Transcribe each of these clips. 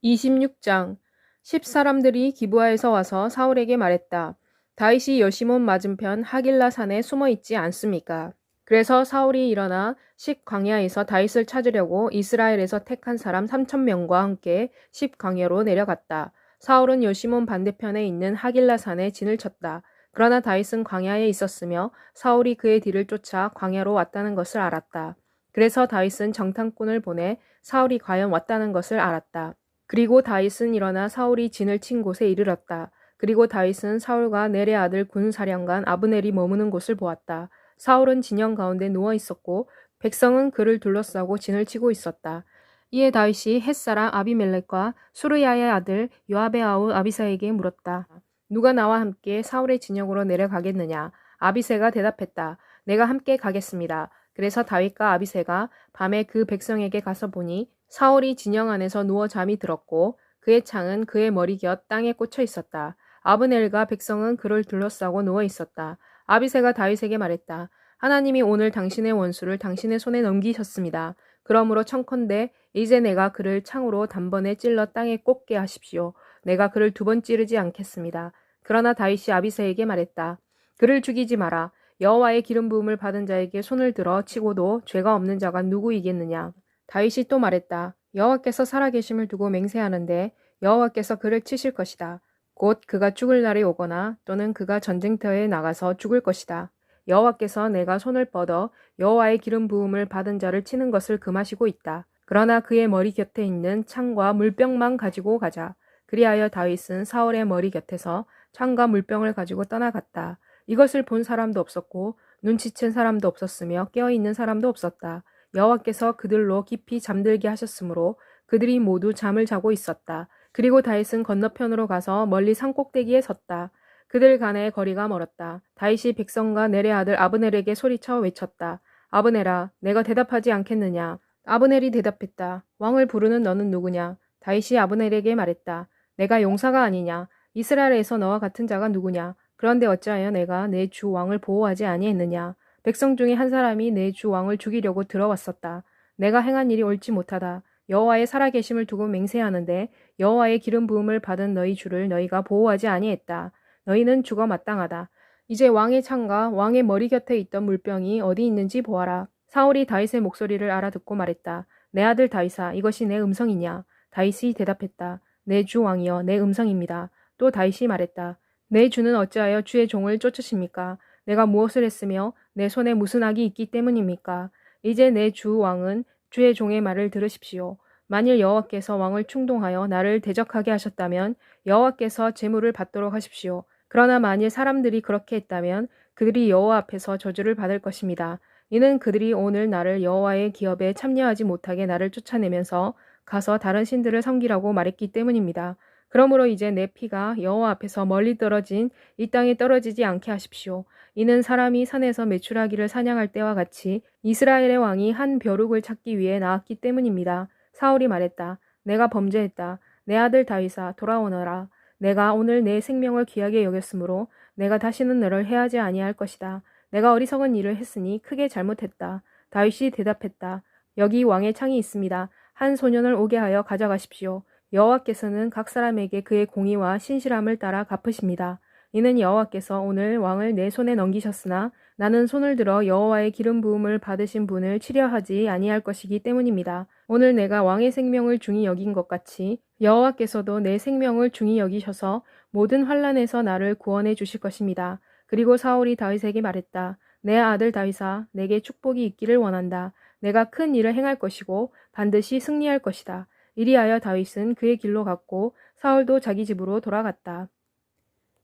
26장 10사람들이 기브아에서 와서 사울에게 말했다. 다윗이 여시몬 맞은편 하길라 산에 숨어 있지 않습니까? 그래서 사울이 일어나 십광야에서 다윗을 찾으려고 이스라엘에서 택한 사람 3,000명과 함께 십광야로 내려갔다. 사울은 여시몬 반대편에 있는 하길라 산에 진을 쳤다. 그러나 다윗은 광야에 있었으며 사울이 그의 뒤를 쫓아 광야로 왔다는 것을 알았다. 그래서 다윗은 정탐꾼을 보내 사울이 과연 왔다는 것을 알았다. 그리고 다윗은 일어나 사울이 진을 친 곳에 이르렀다. 그리고 다윗은 사울과 넬의 아들 군사령관 아브넬이 머무는 곳을 보았다. 사울은 진영 가운데 누워 있었고 백성은 그를 둘러싸고 진을 치고 있었다. 이에 다윗이 햇사람 아비멜렉과 수르야의 아들 요압의 아우 아비새에게 물었다. 누가 나와 함께 사울의 진영으로 내려가겠느냐? 아비새가 대답했다. 내가 함께 가겠습니다. 그래서 다윗과 아비새가 밤에 그 백성에게 가서 보니 사울이 진영 안에서 누워 잠이 들었고 그의 창은 그의 머리 곁 땅에 꽂혀 있었다. 아브넬과 백성은 그를 둘러싸고 누워 있었다. 아비새가 다윗에게 말했다. 하나님이 오늘 당신의 원수를 당신의 손에 넘기셨습니다. 그러므로 청컨대 이제 내가 그를 창으로 단번에 찔러 땅에 꽂게 하십시오. 내가 그를 2번 찌르지 않겠습니다. 그러나 다윗이 아비새에게 말했다. 그를 죽이지 마라. 여호와의 기름 부음을 받은 자에게 손을 들어 치고도 죄가 없는 자가 누구이겠느냐. 다윗이 또 말했다. 여호와께서 살아계심을 두고 맹세하는데 여호와께서 그를 치실 것이다. 곧 그가 죽을 날이 오거나 또는 그가 전쟁터에 나가서 죽을 것이다. 여호와께서 내가 손을 뻗어 여호와의 기름 부음을 받은 자를 치는 것을 금하시고 있다. 그러나 그의 머리 곁에 있는 창과 물병만 가지고 가자. 그리하여 다윗은 사울의 머리 곁에서 창과 물병을 가지고 떠나갔다. 이것을 본 사람도 없었고 눈치챈 사람도 없었으며 깨어있는 사람도 없었다. 여호와께서 그들로 깊이 잠들게 하셨으므로 그들이 모두 잠을 자고 있었다. 그리고 다윗은 건너편으로 가서 멀리 산꼭대기에 섰다. 그들 간의 거리가 멀었다. 다윗이 백성과 넬의 아들 아브넬에게 소리쳐 외쳤다. 아브넬아, 내가 대답하지 않겠느냐? 아브넬이 대답했다. 왕을 부르는 너는 누구냐? 다윗이 아브넬에게 말했다. 내가 용사가 아니냐? 이스라엘에서 너와 같은 자가 누구냐? 그런데 어찌하여 내가 내 주 왕을 보호하지 아니했느냐? 백성 중에 한 사람이 내 주 왕을 죽이려고 들어왔었다. 내가 행한 일이 옳지 못하다. 여호와의 살아계심을 두고 맹세하는데 여호와의 기름 부음을 받은 너희 주를 너희가 보호하지 아니했다. 너희는 죽어 마땅하다. 이제 왕의 창과 왕의 머리 곁에 있던 물병이 어디 있는지 보아라. 사울이 다윗의 목소리를 알아듣고 말했다. 내 아들 다윗아, 이것이 내 음성이냐? 다윗이 대답했다. 내 주 왕이여, 내 음성입니다. 또 다윗이 말했다. 내 주는 어찌하여 주의 종을 쫓으십니까? 내가 무엇을 했으며 내 손에 무슨 악이 있기 때문입니까? 이제 내 주 왕은 주의 종의 말을 들으십시오. 만일 여호와께서 왕을 충동하여 나를 대적하게 하셨다면 여호와께서 제물을 받도록 하십시오. 그러나 만일 사람들이 그렇게 했다면 그들이 여호와 앞에서 저주를 받을 것입니다. 이는 그들이 오늘 나를 여호와의 기업에 참여하지 못하게 나를 쫓아내면서 가서 다른 신들을 섬기라고 말했기 때문입니다. 그러므로 이제 내 피가 여호와 앞에서 멀리 떨어진 이 땅에 떨어지지 않게 하십시오. 이는 사람이 산에서 메추라기를 사냥할 때와 같이 이스라엘의 왕이 한 벼룩을 찾기 위해 나왔기 때문입니다. 사울이 말했다. 내가 범죄했다. 내 아들 다윗아, 돌아오너라. 내가 오늘 내 생명을 귀하게 여겼으므로 내가 다시는 너를 해하지 아니할 것이다. 내가 어리석은 일을 했으니 크게 잘못했다. 다윗이 대답했다. 여기 왕의 창이 있습니다. 한 소년을 오게 하여 가져가십시오. 여호와께서는 각 사람에게 그의 공의와 신실함을 따라 갚으십니다. 이는 여호와께서 오늘 왕을 내 손에 넘기셨으나 나는 손을 들어 여호와의 기름 부음을 받으신 분을 치려하지 아니할 것이기 때문입니다. 오늘 내가 왕의 생명을 중히 여긴 것 같이 여호와께서도 내 생명을 중히 여기셔서 모든 환난에서 나를 구원해 주실 것입니다. 그리고 사울이 다윗에게 말했다. 내 아들 다윗아, 내게 축복이 있기를 원한다. 내가 큰 일을 행할 것이고 반드시 승리할 것이다. 이리하여 다윗은 그의 길로 갔고 사울도 자기 집으로 돌아갔다.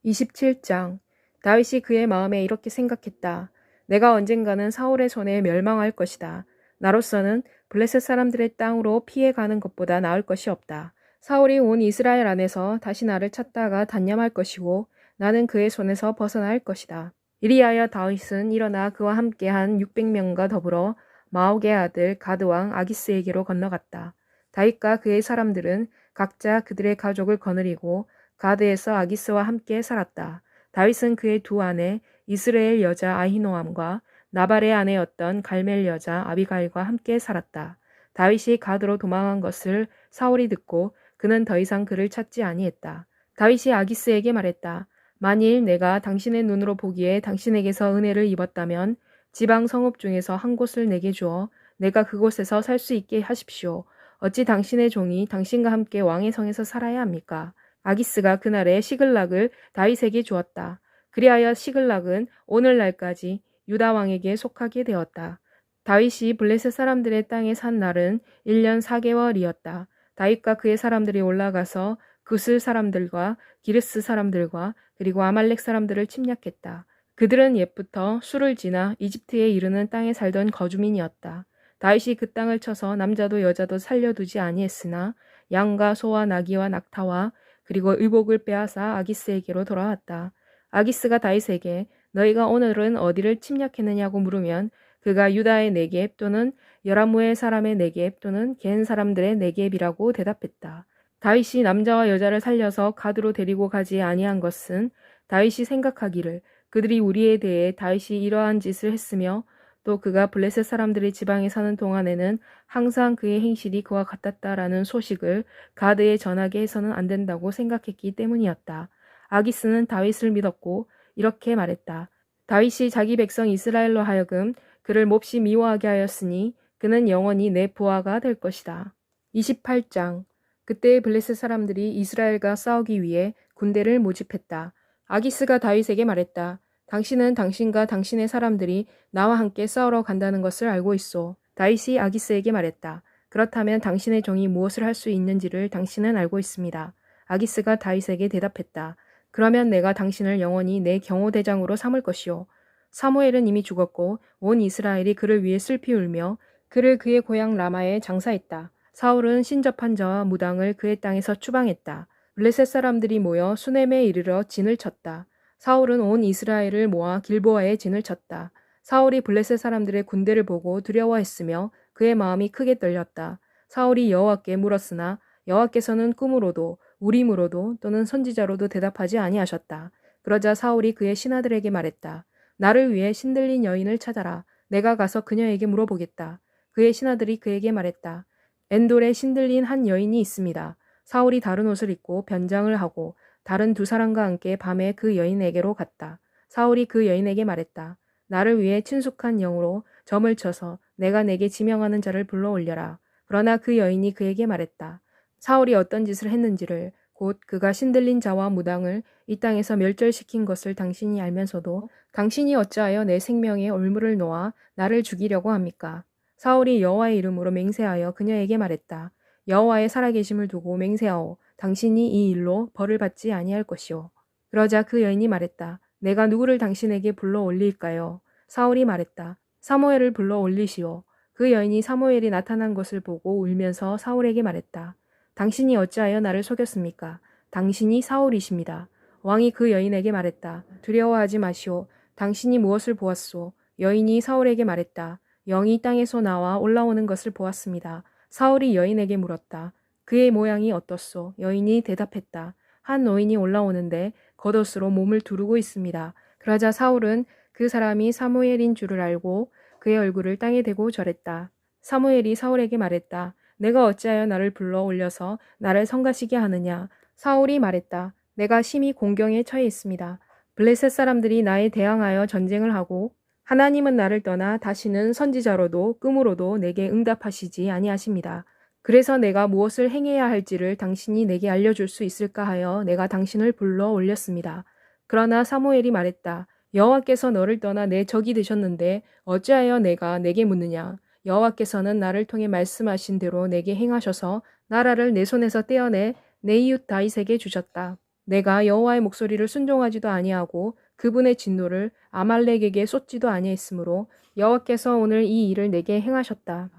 27장 다윗이 그의 마음에 이렇게 생각했다. 내가 언젠가는 사울의 손에 멸망할 것이다. 나로서는 블레셋 사람들의 땅으로 피해가는 것보다 나을 것이 없다. 사울이 온 이스라엘 안에서 다시 나를 찾다가 단념할 것이고 나는 그의 손에서 벗어날 것이다. 이리하여 다윗은 일어나 그와 함께한 600명과 더불어 마옥의 아들 가드왕 아기스에게로 건너갔다. 다윗과 그의 사람들은 각자 그들의 가족을 거느리고 가드에서 아기스와 함께 살았다. 다윗은 그의 두 아내 이스라엘 여자 아히노암과 나발의 아내였던 갈멜 여자 아비가일과 함께 살았다. 다윗이 가드로 도망한 것을 사울이 듣고 그는 더 이상 그를 찾지 아니했다. 다윗이 아기스에게 말했다. 만일 내가 당신의 눈으로 보기에 당신에게서 은혜를 입었다면 지방 성읍 중에서 한 곳을 내게 주어 내가 그곳에서 살 수 있게 하십시오. 어찌 당신의 종이 당신과 함께 왕의 성에서 살아야 합니까? 아기스가 그날에 시글락을 다윗에게 주었다. 그리하여 시글락은 오늘날까지 유다 왕에게 속하게 되었다. 다윗이 블레셋 사람들의 땅에 산 날은 1년 4개월이었다. 다윗과 그의 사람들이 올라가서 구스 사람들과 기르스 사람들과 그리고 아말렉 사람들을 침략했다. 그들은 옛부터 수를 지나 이집트에 이르는 땅에 살던 거주민이었다. 다윗이 그 땅을 쳐서 남자도 여자도 살려두지 아니했으나 양과 소와 나귀와 낙타와 그리고 의복을 빼앗아 아기스에게로 돌아왔다. 아기스가 다윗에게 너희가 오늘은 어디를 침략했느냐고 물으면 그가 유다의 네겝 또는 여라무엘 사람의 네겝 또는 겐 사람들의 네겝이라고 대답했다. 다윗이 남자와 여자를 살려서 가드로 데리고 가지 아니한 것은 다윗이 생각하기를 그들이 우리에 대해 다윗이 이러한 짓을 했으며 또 그가 블레셋 사람들이 지방에 사는 동안에는 항상 그의 행실이 그와 같았다라는 소식을 가드에 전하게 해서는 안 된다고 생각했기 때문이었다. 아기스는 다윗을 믿었고 이렇게 말했다. 다윗이 자기 백성 이스라엘로 하여금 그를 몹시 미워하게 하였으니 그는 영원히 내 부하가 될 것이다. 28장 그때 블레셋 사람들이 이스라엘과 싸우기 위해 군대를 모집했다. 아기스가 다윗에게 말했다. 당신은 당신과 당신의 사람들이 나와 함께 싸우러 간다는 것을 알고 있소. 다윗이 아기스에게 말했다. 그렇다면 당신의 종이 무엇을 할 수 있는지를 당신은 알고 있습니다. 아기스가 다윗에게 대답했다. 그러면 내가 당신을 영원히 내 경호대장으로 삼을 것이오. 사무엘은 이미 죽었고 온 이스라엘이 그를 위해 슬피 울며 그를 그의 고향 라마에 장사했다. 사울은 신접한 자와 무당을 그의 땅에서 추방했다. 블레셋 사람들이 모여 수넴에 이르러 진을 쳤다. 사울은 온 이스라엘을 모아 길보아에 진을 쳤다. 사울이 블레셋 사람들의 군대를 보고 두려워했으며 그의 마음이 크게 떨렸다. 사울이 여호와께 물었으나 여호와께서는 꿈으로도 우림으로도 또는 선지자로도 대답하지 아니하셨다. 그러자 사울이 그의 신하들에게 말했다. 나를 위해 신들린 여인을 찾아라. 내가 가서 그녀에게 물어보겠다. 그의 신하들이 그에게 말했다. 엔돌에 신들린 한 여인이 있습니다. 사울이 다른 옷을 입고 변장을 하고 다른 두 사람과 함께 밤에 그 여인에게로 갔다. 사울이 그 여인에게 말했다. 나를 위해 친숙한 영으로 점을 쳐서 내가 내게 지명하는 자를 불러 올려라. 그러나 그 여인이 그에게 말했다. 사울이 어떤 짓을 했는지를 곧 그가 신들린 자와 무당을 이 땅에서 멸절시킨 것을 당신이 알면서도 당신이 어찌하여 내 생명에 올무를 놓아 나를 죽이려고 합니까? 사울이 여호와의 이름으로 맹세하여 그녀에게 말했다. 여호와의 살아계심을 두고 맹세하오. 당신이 이 일로 벌을 받지 아니할 것이오. 그러자 그 여인이 말했다. 내가 누구를 당신에게 불러 올릴까요? 사울이 말했다. 사무엘을 불러 올리시오. 그 여인이 사무엘이 나타난 것을 보고 울면서 사울에게 말했다. 당신이 어찌하여 나를 속였습니까? 당신이 사울이십니다. 왕이 그 여인에게 말했다. 두려워하지 마시오. 당신이 무엇을 보았소? 여인이 사울에게 말했다. 영이 땅에서 나와 올라오는 것을 보았습니다. 사울이 여인에게 물었다. 그의 모양이 어떻소? 여인이 대답했다. 한 노인이 올라오는데 겉옷으로 몸을 두르고 있습니다. 그러자 사울은 그 사람이 사무엘인 줄을 알고 그의 얼굴을 땅에 대고 절했다. 사무엘이 사울에게 말했다. 내가 어찌하여 나를 불러 올려서 나를 성가시게 하느냐? 사울이 말했다. 내가 심히 공경에 처해 있습니다. 블레셋 사람들이 나에 대항하여 전쟁을 하고 하나님은 나를 떠나 다시는 선지자로도 꿈으로도 내게 응답하시지 아니하십니다. 그래서 내가 무엇을 행해야 할지를 당신이 내게 알려줄 수 있을까 하여 내가 당신을 불러 올렸습니다. 그러나 사무엘이 말했다. 여호와께서 너를 떠나 내 적이 되셨는데 어찌하여 내가 내게 묻느냐? 여호와께서는 나를 통해 말씀하신 대로 내게 행하셔서 나라를 내 손에서 떼어내 내 이웃 다윗에게 주셨다. 내가 여호와의 목소리를 순종하지도 아니하고 그분의 진노를 아말렉에게 쏟지도 아니했으므로 여호와께서 오늘 이 일을 내게 행하셨다.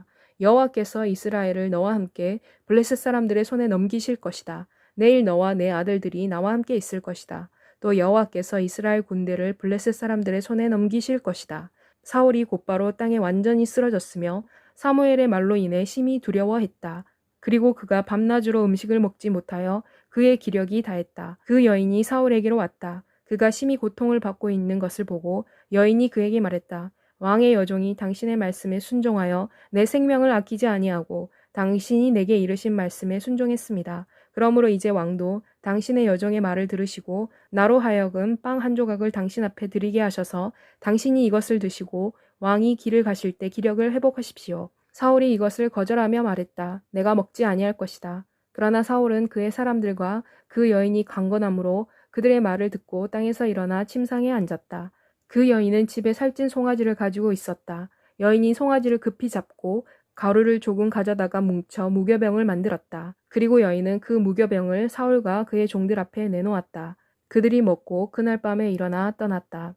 여호와께서 이스라엘을 너와 함께 블레셋 사람들의 손에 넘기실 것이다. 내일 너와 내 아들들이 나와 함께 있을 것이다. 또 여호와께서 이스라엘 군대를 블레셋 사람들의 손에 넘기실 것이다. 사울이 곧바로 땅에 완전히 쓰러졌으며 사무엘의 말로 인해 심히 두려워했다. 그리고 그가 밤낮으로 음식을 먹지 못하여 그의 기력이 다했다. 그 여인이 사울에게로 왔다. 그가 심히 고통을 받고 있는 것을 보고 여인이 그에게 말했다. 왕의 여종이 당신의 말씀에 순종하여 내 생명을 아끼지 아니하고 당신이 내게 이르신 말씀에 순종했습니다. 그러므로 이제 왕도 당신의 여종의 말을 들으시고 나로 하여금 빵 한 조각을 당신 앞에 드리게 하셔서 당신이 이것을 드시고 왕이 길을 가실 때 기력을 회복하십시오. 사울이 이것을 거절하며 말했다. 내가 먹지 아니할 것이다. 그러나 사울은 그의 사람들과 그 여인이 강건함으로 그들의 말을 듣고 땅에서 일어나 침상에 앉았다. 그 여인은 집에 살찐 송아지를 가지고 있었다. 여인이 송아지를 급히 잡고 가루를 조금 가져다가 뭉쳐 무교병을 만들었다. 그리고 여인은 그 무교병을 사울과 그의 종들 앞에 내놓았다. 그들이 먹고 그날 밤에 일어나 떠났다.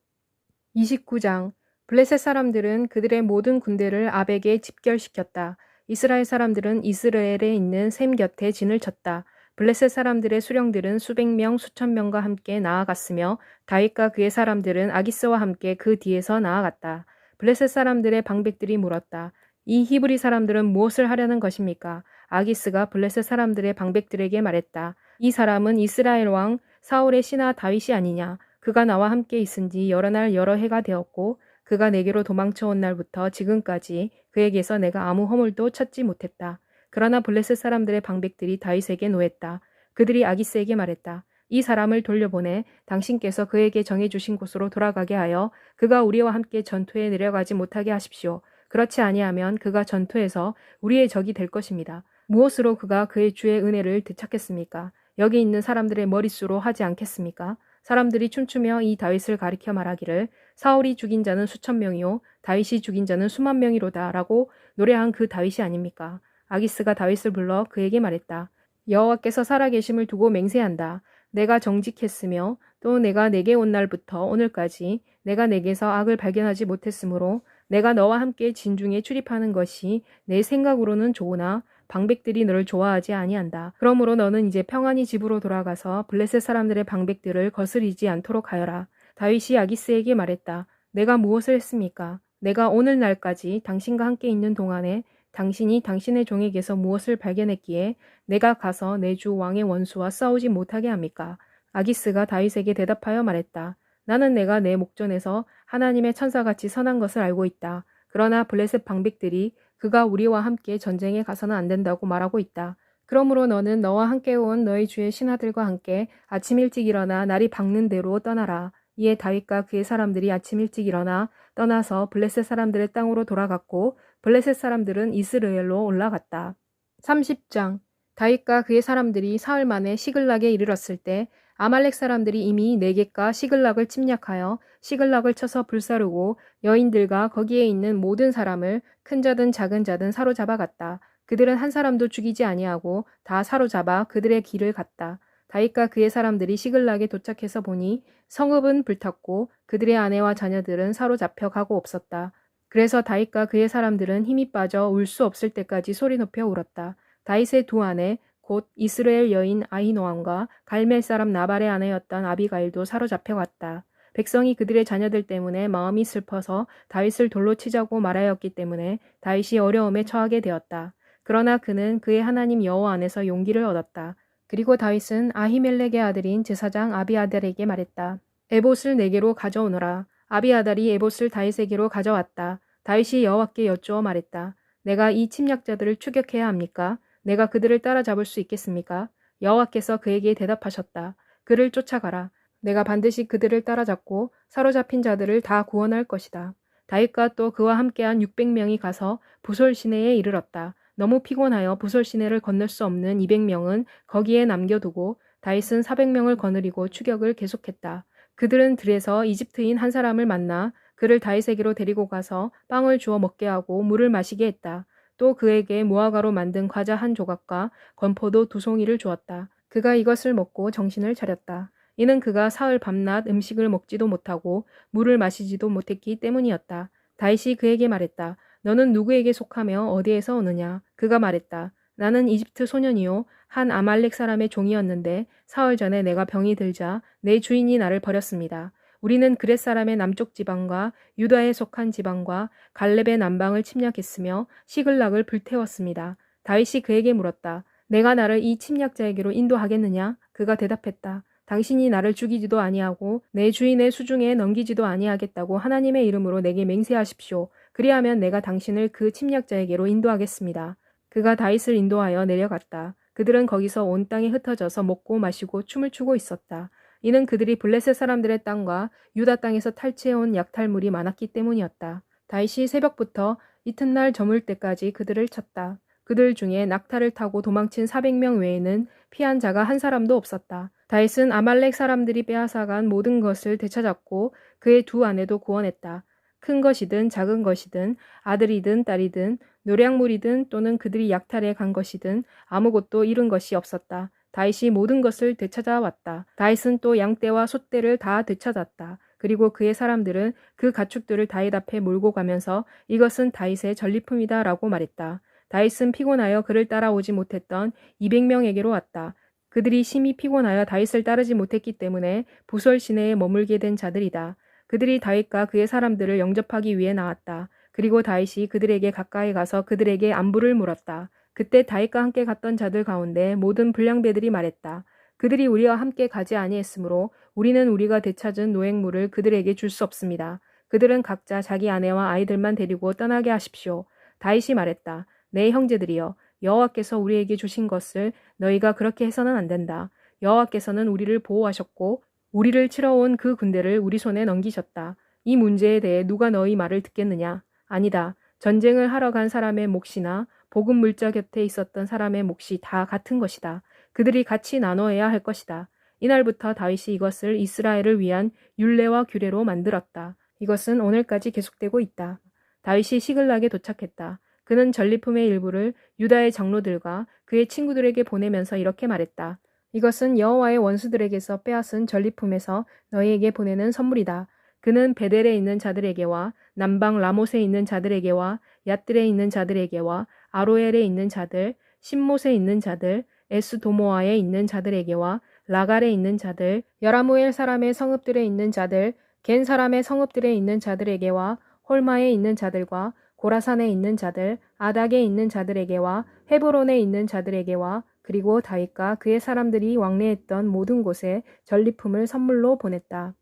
29장 블레셋 사람들은 그들의 모든 군대를 아벡에 집결시켰다. 이스라엘 사람들은 이스라엘에 있는 셈 곁에 진을 쳤다. 블레셋 사람들의 수령들은 수백 명, 수천 명과 함께 나아갔으며 다윗과 그의 사람들은 아기스와 함께 그 뒤에서 나아갔다. 블레셋 사람들의 방백들이 물었다. 이 히브리 사람들은 무엇을 하려는 것입니까? 아기스가 블레셋 사람들의 방백들에게 말했다. 이 사람은 이스라엘 왕 사울의 신하 다윗이 아니냐? 그가 나와 함께 있은 지 여러 날 여러 해가 되었고 그가 내게로 도망쳐 온 날부터 지금까지 그에게서 내가 아무 허물도 찾지 못했다. 그러나 블레셋 사람들의 방백들이 다윗에게 노했다. 그들이 아기스에게 말했다. 이 사람을 돌려보내 당신께서 그에게 정해주신 곳으로 돌아가게 하여 그가 우리와 함께 전투에 내려가지 못하게 하십시오. 그렇지 아니하면 그가 전투에서 우리의 적이 될 것입니다. 무엇으로 그가 그의 주의 은혜를 되찾겠습니까? 여기 있는 사람들의 머릿수로 하지 않겠습니까? 사람들이 춤추며 이 다윗을 가리켜 말하기를 사울이 죽인 자는 수천 명이요 다윗이 죽인 자는 수만 명이로다 라고 노래한 그 다윗이 아닙니까? 아기스가 다윗을 불러 그에게 말했다. 여호와께서 살아계심을 두고 맹세한다. 내가 정직했으며 또 내가 내게 온 날부터 오늘까지 내가 내게서 악을 발견하지 못했으므로 내가 너와 함께 진중에 출입하는 것이 내 생각으로는 좋으나 방백들이 너를 좋아하지 아니한다. 그러므로 너는 이제 평안히 집으로 돌아가서 블레셋 사람들의 방백들을 거스리지 않도록 하여라. 다윗이 아기스에게 말했다. 내가 무엇을 했습니까? 내가 오늘날까지 당신과 함께 있는 동안에 당신이 당신의 종에게서 무엇을 발견했기에 내가 가서 내 주 왕의 원수와 싸우지 못하게 합니까? 아기스가 다윗에게 대답하여 말했다. 나는 내가 내 목전에서 하나님의 천사같이 선한 것을 알고 있다. 그러나 블레셋 방백들이 그가 우리와 함께 전쟁에 가서는 안 된다고 말하고 있다. 그러므로 너는 너와 함께 온 너희 주의 신하들과 함께 아침 일찍 일어나 날이 밝는 대로 떠나라. 이에 다윗과 그의 사람들이 아침 일찍 일어나 떠나서 블레셋 사람들의 땅으로 돌아갔고 블레셋 사람들은 이스라엘로 올라갔다. 30장 다윗과 그의 사람들이 사흘 만에 시글락에 이르렀을 때 아말렉 사람들이 이미 네겝과 시글락을 침략하여 시글락을 쳐서 불사르고 여인들과 거기에 있는 모든 사람을 큰 자든 작은 자든 사로잡아 갔다. 그들은 한 사람도 죽이지 아니하고 다 사로잡아 그들의 길을 갔다. 다윗과 그의 사람들이 시글락에 도착해서 보니 성읍은 불탔고 그들의 아내와 자녀들은 사로잡혀 가고 없었다. 그래서 다윗과 그의 사람들은 힘이 빠져 울 수 없을 때까지 소리 높여 울었다. 다윗의 두 아내 곧 이스라엘 여인 아히노암과 갈멜 사람 나발의 아내였던 아비가일도 사로잡혀 갔다. 백성이 그들의 자녀들 때문에 마음이 슬퍼서 다윗을 돌로 치자고 말하였기 때문에 다윗이 어려움에 처하게 되었다. 그러나 그는 그의 하나님 여호와 안에서 용기를 얻었다. 그리고 다윗은 아히멜렉의 아들인 제사장 아비아달에게 말했다. 에봇을 내게로 가져오너라. 아비아달이 에봇을 다윗에게로 가져왔다. 다윗이 여호와께 여쭈어 말했다. 내가 이 침략자들을 추격해야 합니까? 내가 그들을 따라잡을 수 있겠습니까? 여호와께서 그에게 대답하셨다. 그를 쫓아가라. 내가 반드시 그들을 따라잡고 사로잡힌 자들을 다 구원할 것이다. 다윗과 또 그와 함께한 600명이 가서 부솔 시내에 이르렀다. 너무 피곤하여 부솔 시내를 건널 수 없는 200명은 거기에 남겨두고 다윗은 400명을 거느리고 추격을 계속했다. 그들은 들에서 이집트인 한 사람을 만나 그를 다윗에게로 데리고 가서 빵을 주어 먹게 하고 물을 마시게 했다. 또 그에게 무화과로 만든 과자 한 조각과 건포도 2송이를 주었다. 그가 이것을 먹고 정신을 차렸다. 이는 그가 사흘 밤낮 음식을 먹지도 못하고 물을 마시지도 못했기 때문이었다. 다윗이 그에게 말했다. 너는 누구에게 속하며 어디에서 오느냐? 그가 말했다. 나는 이집트 소년이요 한 아말렉 사람의 종이었는데 사흘 전에 내가 병이 들자 내 주인이 나를 버렸습니다. 우리는 그렛 사람의 남쪽 지방과 유다에 속한 지방과 갈렙의 남방을 침략했으며 시글락을 불태웠습니다. 다윗이 그에게 물었다. 내가 나를 이 침략자에게로 인도하겠느냐? 그가 대답했다. 당신이 나를 죽이지도 아니하고 내 주인의 수중에 넘기지도 아니하겠다고 하나님의 이름으로 내게 맹세하십시오. 그리하면 내가 당신을 그 침략자에게로 인도하겠습니다. 그가 다윗을 인도하여 내려갔다. 그들은 거기서 온 땅에 흩어져서 먹고 마시고 춤을 추고 있었다. 이는 그들이 블레셋 사람들의 땅과 유다 땅에서 탈취해온 약탈물이 많았기 때문이었다. 다윗이 새벽부터 이튿날 저물 때까지 그들을 쳤다. 그들 중에 낙타를 타고 도망친 400명 외에는 피한 자가 한 사람도 없었다. 다윗은 아말렉 사람들이 빼앗아간 모든 것을 되찾았고 그의 두 아내도 구원했다. 큰 것이든 작은 것이든 아들이든 딸이든 노략물이든 또는 그들이 약탈해 간 것이든 아무것도 잃은 것이 없었다. 다윗이 모든 것을 되찾아왔다. 다윗은 또 양떼와 소떼를 다 되찾았다. 그리고 그의 사람들은 그 가축들을 다윗 앞에 몰고 가면서 이것은 다윗의 전리품이다 라고 말했다. 다윗은 피곤하여 그를 따라오지 못했던 200명에게로 왔다. 그들이 심히 피곤하여 다윗을 따르지 못했기 때문에 부솔 시내에 머물게 된 자들이다. 그들이 다윗과 그의 사람들을 영접하기 위해 나왔다. 그리고 다윗이 그들에게 가까이 가서 그들에게 안부를 물었다. 그때 다윗과 함께 갔던 자들 가운데 모든 불량배들이 말했다. 그들이 우리와 함께 가지 아니했으므로 우리는 우리가 되찾은 노획물을 그들에게 줄 수 없습니다. 그들은 각자 자기 아내와 아이들만 데리고 떠나게 하십시오. 다윗이 말했다. 내 형제들이여, 여호와께서 우리에게 주신 것을 너희가 그렇게 해서는 안 된다. 여호와께서는 우리를 보호하셨고 우리를 치러 온 그 군대를 우리 손에 넘기셨다. 이 문제에 대해 누가 너희 말을 듣겠느냐? 아니다. 전쟁을 하러 간 사람의 몫이나 복음 물자 곁에 있었던 사람의 몫이 다 같은 것이다. 그들이 같이 나눠야 할 것이다. 이날부터 다윗이 이것을 이스라엘을 위한 율례와 규례로 만들었다. 이것은 오늘까지 계속되고 있다. 다윗이 시글락에 도착했다. 그는 전리품의 일부를 유다의 장로들과 그의 친구들에게 보내면서 이렇게 말했다. 이것은 여호와의 원수들에게서 빼앗은 전리품에서 너희에게 보내는 선물이다. 그는 베델에 있는 자들에게와 남방 라못에 있는 자들에게와 얏들에 있는 자들에게와 아로엘에 있는 자들, 신못에 있는 자들, 에스도모아에 있는 자들에게와 라갈에 있는 자들, 여라무엘 사람의 성읍들에 있는 자들, 겐 사람의 성읍들에 있는 자들에게와 홀마에 있는 자들과 고라산에 있는 자들, 아닥에 있는 자들에게와 헤브론에 있는 자들에게와 그리고 다윗과 그의 사람들이 왕래했던 모든 곳에 전리품을 선물로 보냈다.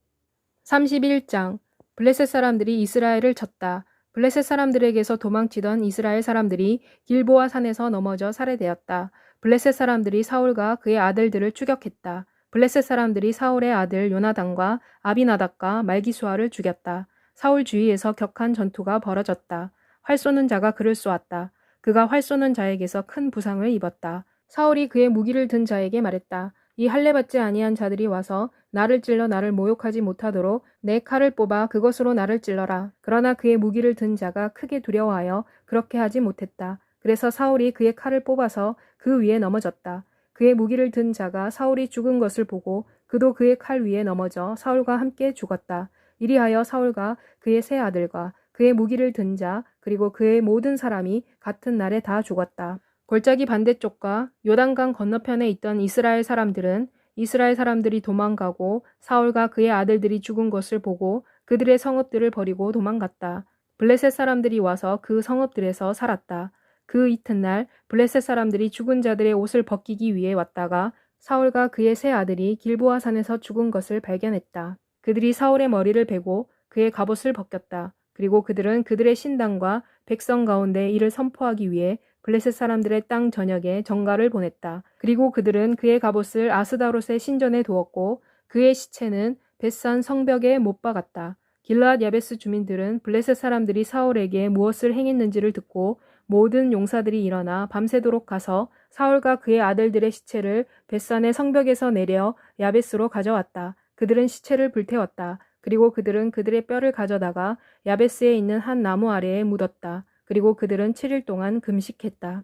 31장 블레셋 사람들이 이스라엘을 쳤다. 블레셋 사람들에게서 도망치던 이스라엘 사람들이 길보아 산에서 넘어져 살해되었다. 블레셋 사람들이 사울과 그의 아들들을 추격했다. 블레셋 사람들이 사울의 아들 요나단과 아비나답과 말기수아를 죽였다. 사울 주위에서 격한 전투가 벌어졌다. 활 쏘는 자가 그를 쏘았다. 그가 활 쏘는 자에게서 큰 부상을 입었다. 사울이 그의 무기를 든 자에게 말했다. 이 할례받지 아니한 자들이 와서 나를 찔러 나를 모욕하지 못하도록 내 칼을 뽑아 그것으로 나를 찔러라. 그러나 그의 무기를 든 자가 크게 두려워하여 그렇게 하지 못했다. 그래서 사울이 그의 칼을 뽑아서 그 위에 넘어졌다. 그의 무기를 든 자가 사울이 죽은 것을 보고 그도 그의 칼 위에 넘어져 사울과 함께 죽었다. 이리하여 사울과 그의 세 아들과 그의 무기를 든 자 그리고 그의 모든 사람이 같은 날에 다 죽었다. 골짜기 반대쪽과 요단강 건너편에 있던 이스라엘 사람들은 이스라엘 사람들이 도망가고 사울과 그의 아들들이 죽은 것을 보고 그들의 성읍들을 버리고 도망갔다. 블레셋 사람들이 와서 그 성읍들에서 살았다. 그 이튿날 블레셋 사람들이 죽은 자들의 옷을 벗기기 위해 왔다가 사울과 그의 세 아들이 길보아 산에서 죽은 것을 발견했다. 그들이 사울의 머리를 베고 그의 갑옷을 벗겼다. 그리고 그들은 그들의 신당과 백성 가운데 이를 선포하기 위해 블레셋 사람들의 땅 전역에 정가를 보냈다. 그리고 그들은 그의 갑옷을 아스다롯의 신전에 두었고 그의 시체는 벳산 성벽에 못 박았다. 길르앗 야베스 주민들은 블레셋 사람들이 사울에게 무엇을 행했는지를 듣고 모든 용사들이 일어나 밤새도록 가서 사울과 그의 아들들의 시체를 벳산의 성벽에서 내려 야베스로 가져왔다. 그들은 시체를 불태웠다. 그리고 그들은 그들의 뼈를 가져다가 야베스에 있는 한 나무 아래에 묻었다. 그리고 그들은 7일 동안 금식했다.